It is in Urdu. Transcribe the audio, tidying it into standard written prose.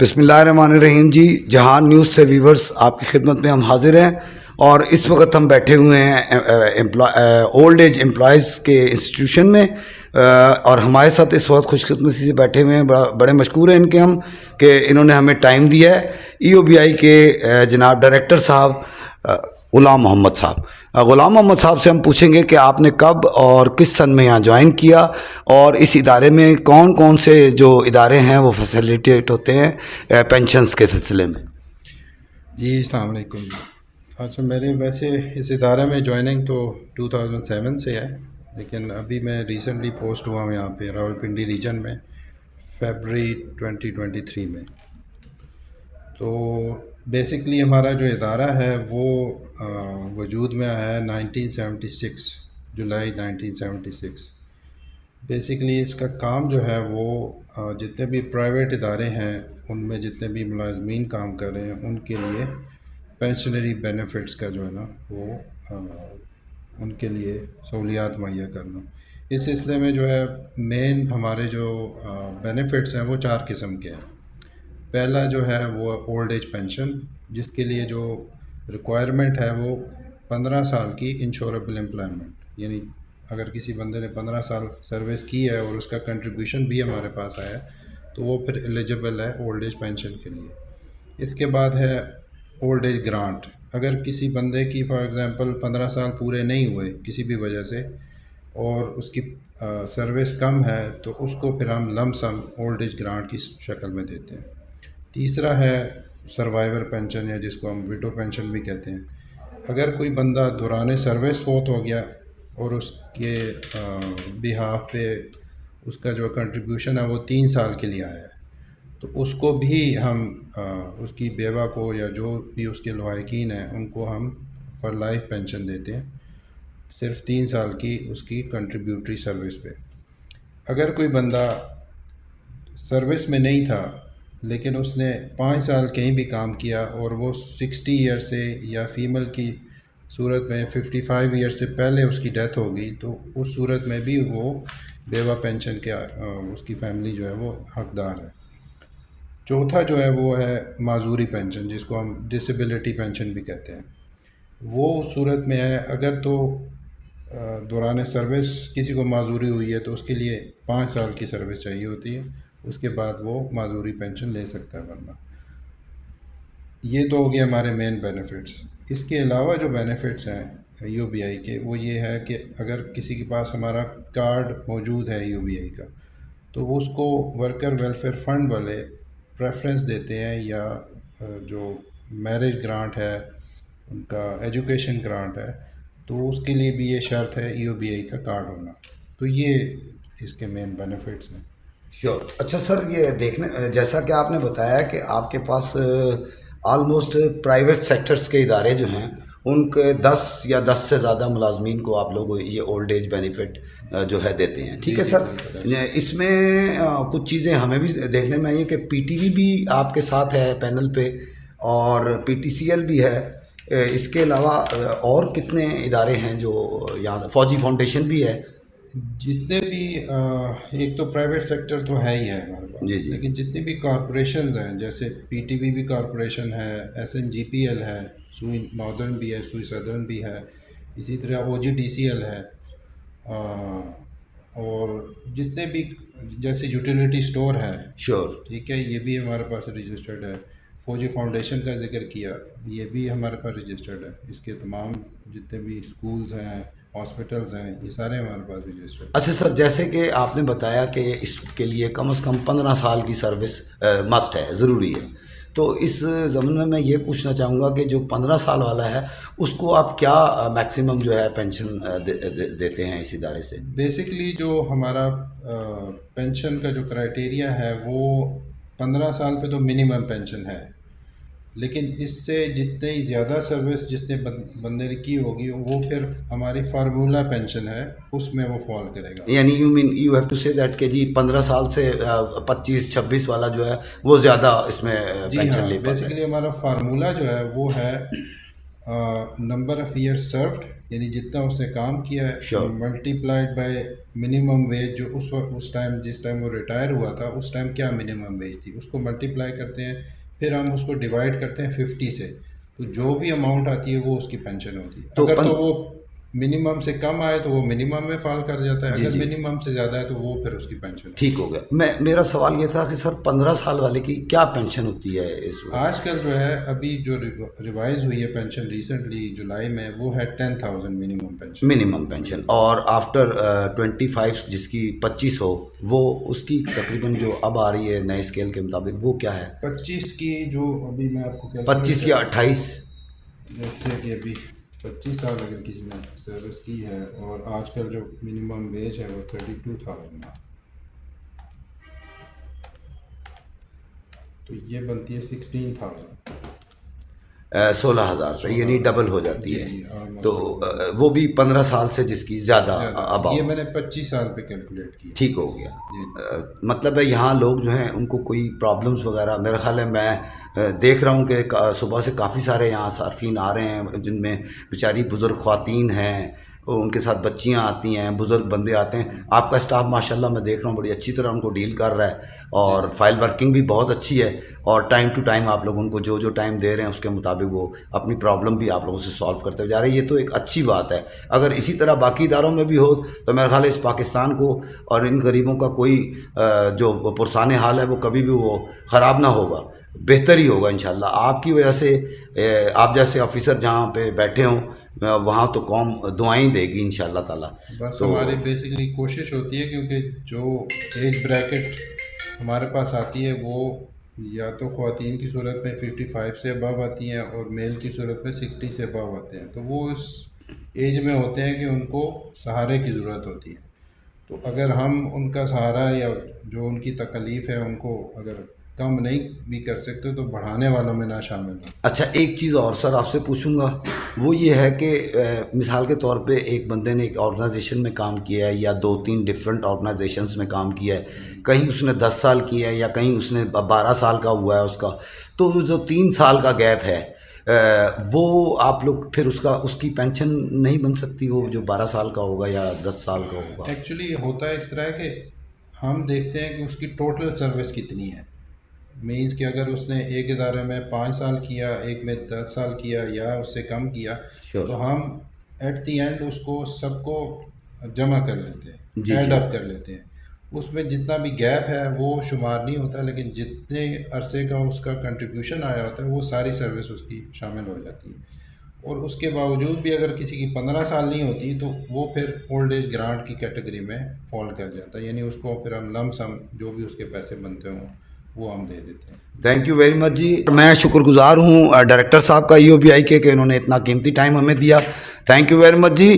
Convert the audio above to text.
بسم اللہ الرحمن الرحیم جی، جہان نیوز سے ویورز آپ کی خدمت میں ہم حاضر ہیں، اور اس وقت ہم بیٹھے ہوئے ہیں اولڈ ایج امپلائیز کے انسٹیٹیوشن میں، اور ہمارے ساتھ اس وقت خوش قسمتی سے بیٹھے ہوئے ہیں، بڑے مشکور ہیں ان کے ہم کہ انہوں نے ہمیں ٹائم دیا ہے۔ ای او بی آئی کے جناب ڈائریکٹر صاحب غلام محمد صاحب سے ہم پوچھیں گے کہ آپ نے کب اور کس سن میں یہاں جوائن کیا، اور اس ادارے میں کون کون سے جو ادارے ہیں وہ فیسیلیٹیٹ ہوتے ہیں پینشنز کے سلسلے میں۔ جی السلام علیکم۔ اچھا، میرے ویسے اس ادارے میں جوائننگ تو 2007 سے ہے، لیکن ابھی میں ریسنٹلی پوسٹ ہوا ہوں یہاں پہ راولپنڈی ریجن میں فیبرری 2023 میں۔ تو بیسکلی ہمارا جو ادارہ ہے وہ وجود میں آیا ہے 1976، جولائی 1976۔ بیسکلی اس کا کام جو ہے وہ جتنے بھی پرائیویٹ ادارے ہیں ان میں جتنے بھی ملازمین کام کر رہے ہیں ان کے لیے پینشنری بینیفٹس کا جو ہے نا وہ ان کے لیے سہولیات مہیا کرنا۔ اس سلسلے میں جو ہے مین ہمارے جو بینیفٹس ہیں وہ 4 قسم کے ہیں۔ پہلا جو ہے وہ اولڈ ایج پینشن، جس کے لیے جو ریکوائرمنٹ ہے وہ 15 سال کی انشوربل امپلائمنٹ، یعنی اگر کسی بندے نے 15 سال سروس کی ہے اور اس کا کنٹریبیوشن بھی ہمارے پاس آیا ہے تو وہ پھر ایلیجبل ہے اولڈ ایج پینشن کے لیے۔ اس کے بعد ہے اولڈ ایج گرانٹ۔ اگر کسی بندے کی فار ایگزامپل 15 سال پورے نہیں ہوئے کسی بھی وجہ سے اور اس کی سروس کم ہے تو اس کو پھر ہم لم سم اولڈ ایج گرانٹ کی شکل میں دیتے ہیں۔ تیسرا ہے سروائیور پینشن، یا جس کو ہم وڈو پینشن بھی کہتے ہیں۔ اگر کوئی بندہ دوران سروس فوت ہو گیا اور اس کے بہاف پہ اس کا جو کنٹریبیوشن ہے وہ 3 سال کے لیے آیا ہے تو اس کو بھی ہم اس کی بیوہ کو یا جو بھی اس کے لواحقین ہیں ان کو ہم پر لائف پینشن دیتے ہیں، صرف 3 سال کی اس کی کنٹریبیوٹری سروس پہ۔ اگر کوئی بندہ سروس میں نہیں تھا لیکن اس نے 5 سال کہیں بھی کام کیا اور وہ 60 ایئر سے، یا فیمیل کی صورت میں 55 ایئر سے پہلے اس کی ڈیتھ ہو گئی تو اس صورت میں بھی وہ بیوہ پینشن کے اس کی فیملی جو ہے وہ حقدار ہے۔ چوتھا جو ہے وہ ہے معذوری پینشن، جس کو ہم ڈسیبلٹی پینشن بھی کہتے ہیں۔ وہ صورت میں ہے اگر تو دوران سروس کسی کو معذوری ہوئی ہے تو اس کے لیے 5 سال کی سروس چاہیے ہوتی ہے، اس کے بعد وہ معذوری پینشن لے سکتا ہے بندہ۔ یہ تو ہو گیا ہمارے مین بینیفٹس۔ اس کے علاوہ جو بینیفٹس ہیں ای او بی آئی کے وہ یہ ہے کہ اگر کسی کے پاس ہمارا کارڈ موجود ہے ای او بی آئی کا تو وہ اس کو ورکر ویلفیئر فنڈ والے پریفرنس دیتے ہیں، یا جو میرج گرانٹ ہے ان کا ایجوکیشن گرانٹ ہے تو اس کے لیے بھی یہ شرط ہے ای او بی آئی کا کارڈ ہونا۔ تو یہ اس کے مین بینیفٹس ہیں۔ شیور۔ اچھا سر، یہ دیکھنے جیسا کہ آپ نے بتایا کہ آپ کے پاس آلموسٹ پرائیویٹ سیکٹرز کے ادارے جو ہیں ان کے 10 یا 10 سے زیادہ ملازمین کو آپ لوگ یہ اولڈ ایج بینیفٹ جو ہے دیتے ہیں، ٹھیک ہے سر۔ اس میں کچھ چیزیں ہمیں بھی دیکھنے میں آئی ہے کہ پی ٹی وی بھی آپ کے ساتھ ہے پینل پہ، اور پی ٹی سی ایل بھی ہے۔ اس کے علاوہ اور کتنے ادارے ہیں جو یہاں، فوجی فاؤنڈیشن بھی ہے؟ جتنے بھی ایک تو پرائیویٹ سیکٹر تو ہے ہی ہے ہمارے پاس، جی جی لیکن جتنی بھی کارپوریشنز ہیں جیسے پی ٹی وی بھی کارپوریشن ہے، S N G P L ہے، سوئی ناردرن بھی ہے، سوئی سدرن بھی ہے، اسی طرح او جی ڈی سی ایل ہے، اور جتنے بھی جیسے یوٹیلیٹی اسٹور ہے، شیور۔ ٹھیک ہے، یہ بھی ہمارے پاس رجسٹرڈ ہے۔ فوجی فاؤنڈیشن کا ذکر کیا، یہ بھی ہمارے پاس رجسٹرڈ ہے۔ اس کے تمام جتنے بھی اسکولز ہیں، ہاسپٹلز ہیں، یہ سارے ہمارے پاس رجسٹرڈ ہیں۔ اچھا سر، جیسے کہ آپ نے بتایا کہ اس کے لیے کم از کم 15 سال کی سروس مسٹ ہے، ضروری ہے، تو اس ضمن میں یہ پوچھنا چاہوں گا کہ جو 15 سال والا ہے اس کو آپ کیا میکسیمم جو ہے پینشن دیتے ہیں اس ادارے سے؟ بیسکلی جو ہمارا پینشن کا جو کرائٹیریا ہے وہ 15 سال پہ تو منیمم پینشن ہے، لیکن اس سے جتنے ہی زیادہ سروس جس نے بندے نے کی ہوگی وہ پھر ہماری فارمولا پینشن ہے، اس میں وہ فال کرے گا۔ یعنی یو ہیو ٹو سے دیٹ کہ جی 15 سال سے 25-26 والا جو ہے وہ زیادہ اس میں جی پینشن ہاں، لے پاتا ہے۔ بیسکلی ہمارا فارمولا جو ہے وہ ہے نمبر آف ایئر سرفڈ یعنی جتنا اس نے کام کیا ہے Sure. Multiplied by minimum wage جو اس وقت اس ٹائم جس ٹائم وہ ریٹائر ہوا تھا اس ٹائم کیا منیمم ویج تھی، اس کو ملٹی پلائی کرتے ہیں، پھر ہم اس کو ڈیوائڈ کرتے ہیں 50 سے، تو جو بھی اماؤنٹ آتی ہے وہ اس کی پینشن ہوتی ہے. اگر تو وہ منیمم سے کم آئے تو وہ منیمم میں فال کر جاتا ہے، اگر منیمم سے زیادہ ہے تو وہ پھر اس کی پینشن. ٹھیک ہو گیا. میرا سوال یہ تھا کہ سر 15 سال والے کی کیا پینشن ہوتی ہے اس وقت؟ آج کل جو ہے ابھی جو ریوائز ہوئی ہے پینشن ریسنٹلی جولائی میں، وہ ہے 10,000 منیمم پینشن. اور آفٹر 25 جس کی 25 ہو وہ اس کی تقریباً جو اب آ رہی ہے نئے اسکیل کے مطابق وہ کیا ہے؟ 25 کی جو ابھی میں آپ کو 25 یا 28. جیسے کہ ابھی 25 سال اگر کسی نے سروس کی ہے اور آج کل جو منیمم ویج ہے وہ 32,000 ہے، تو یہ بنتی ہے 16,000. 16,000 روپے، یعنی ڈبل ہو جاتی ہے. تو وہ بھی 15 سال سے جس کی زیادہ اب یہ میں نے 25 سال پہ کیلکولیٹ کی. ٹھیک ہو گیا. مطلب ہے یہاں لوگ جو ہیں ان کو کوئی پرابلمس وغیرہ، میرا خیال ہے میں دیکھ رہا ہوں کہ صبح سے کافی سارے یہاں صارفین آ رہے ہیں جن میں بیچاری بزرگ خواتین ہیں، ان کے ساتھ بچیاں آتی ہیں، بزرگ بندے آتے ہیں. آپ کا اسٹاف ماشاءاللہ میں دیکھ رہا ہوں بڑی اچھی طرح ان کو ڈیل کر رہا ہے اور فائل ورکنگ بھی بہت اچھی ہے، اور ٹائم ٹو ٹائم آپ لوگ ان کو جو ٹائم دے رہے ہیں اس کے مطابق وہ اپنی پرابلم بھی آپ لوگوں سے سالو کرتے جا رہے ہیں. یہ تو ایک اچھی بات ہے. اگر اسی طرح باقی اداروں میں بھی ہو تو میرا خیال ہے اس پاکستان کو اور ان غریبوں کا کوئی جو پرسان حال ہے وہ کبھی بھی وہ خراب نہ ہوگا، بہتر ہی ہوگا انشاءاللہ. آپ کی وجہ سے آپ جیسے آفیسر جہاں پہ بیٹھے ہوں وہاں تو قوم دعائیں دے گی انشاءاللہ تعالیٰ. بس ہماری بیسیکلی کوشش ہوتی ہے کیونکہ جو ایج بریکٹ ہمارے پاس آتی ہے وہ یا تو خواتین کی صورت میں 55 سے ابو آتی ہیں اور میل کی صورت میں 60 سے ابو آتے ہیں، تو وہ اس ایج میں ہوتے ہیں کہ ان کو سہارے کی ضرورت ہوتی ہے. تو اگر ہم ان کا سہارا یا جو ان کی تکلیف ہے ان کو اگر کم نہیں بھی کر سکتے تو بڑھانے والوں میں نہ شامل ہوں. اچھا ایک چیز اور سر آپ سے پوچھوں گا، وہ یہ ہے کہ مثال کے طور پہ ایک بندے نے ایک آرگنائزیشن میں کام کیا ہے یا 2-3 ڈفرینٹ آرگنائزیشنز میں کام کیا ہے، کہیں اس نے 10 سال کیا ہے یا کہیں اس نے 12 سال کا ہوا ہے اس کا، تو جو 3 سال کا گیپ ہے وہ آپ لوگ پھر اس کی پینشن نہیں بن سکتی، وہ جو 12 سال کا ہوگا یا 10 سال کا ہوگا؟ ایکچولی ہوتا ہے اس طرح کہ ہم دیکھتے ہیں کہ اس کی ٹوٹل سروس کتنی ہے. مینس کہ اگر اس نے ایک ادارے میں 5 سال کیا، ایک میں 10 سال کیا یا اس سے کم کیا، تو ہم ایٹ دی اینڈ اس کو سب کو جمع کر لیتے ہیں، ایڈ اپ کر لیتے ہیں. اس میں جتنا بھی گیپ ہے وہ شمار نہیں ہوتا، لیکن جتنے عرصے کا اس کا کنٹریبیوشن آیا ہوتا ہے وہ ساری سروس اس کی شامل ہو جاتی ہے. اور اس کے باوجود بھی اگر کسی کی 15 سال نہیں ہوتی تو وہ پھر اولڈ ایج گرانٹ کی کیٹیگری میں فال کر جاتا ہے، یعنی اس کو پھر ہم لم سم جو بھی اس کے پیسے بنتے ہوں وہ ہم دے دیتے ہیں. تھینک یو ویری مچ جی. میں شکر گزار ہوں ڈائریکٹر صاحب کا EOPI کے کہ انہوں نے اتنا قیمتی ٹائم ہمیں دیا. Thank you very much G.